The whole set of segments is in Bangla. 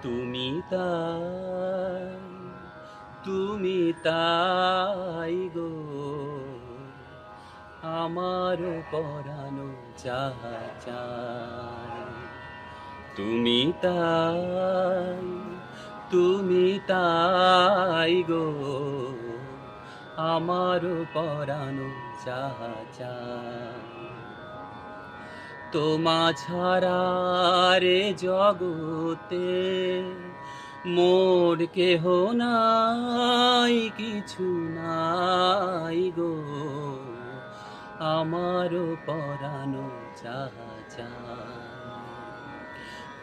তুমি তাই, তুমি তাই গো, আমারও পরানো যাহা চায়। তুমি তাই, তুমি তাই গো, আমারও পরানো যাহা চায়। তোমা ছাড়া রে জগতে মোর কেহ নাই, কিছু নাই গো, আমারও পরানো যাহা চায়।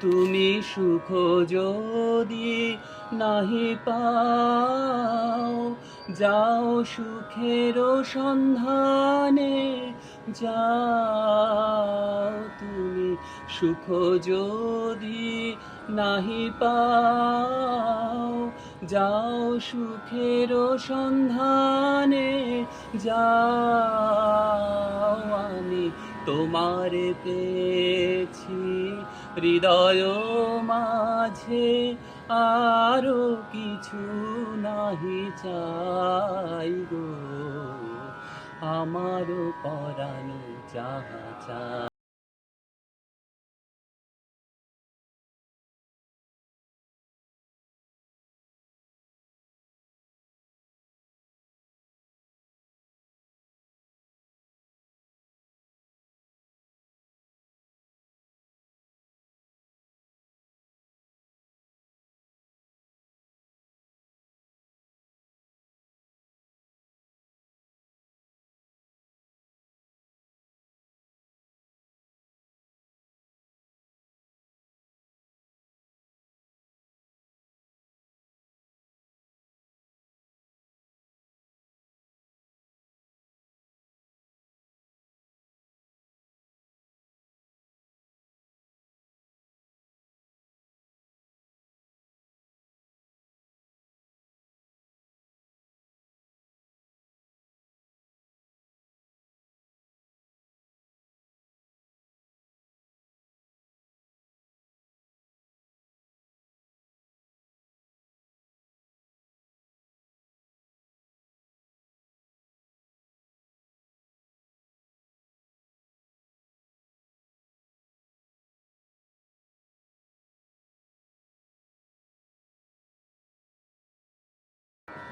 তুমি সুখ যদি নাহি পাও, যাও সুখের সন্ধানে যাও। তুমি সুখ যদি নাহি পাও, যাও সুখের সন্ধানে যাও। আমি তোমারে পেয়েছি হৃদয় মাঝে, আরো কিছু নাহি চাই গো, আমারও পরানো যাহা চায়।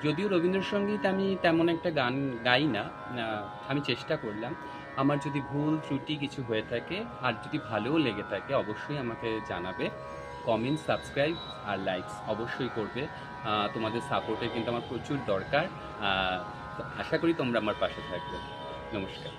যদিও রবীন্দ্রসঙ্গীত আমি তেমন একটা গান গাই না, আমি চেষ্টা করলাম। আমার যদি ভুল ত্রুটি কিছু হয়ে থাকে আর যদি ভালোও লেগে থাকে, অবশ্যই আমাকে জানাবে। কমেন্ট, সাবস্ক্রাইব আর লাইকস অবশ্যই করবে। তোমাদের সাপোর্টের কিন্তু আমার প্রচুর দরকার। আশা করি তোমরা আমার পাশে থাকবে। নমস্কার।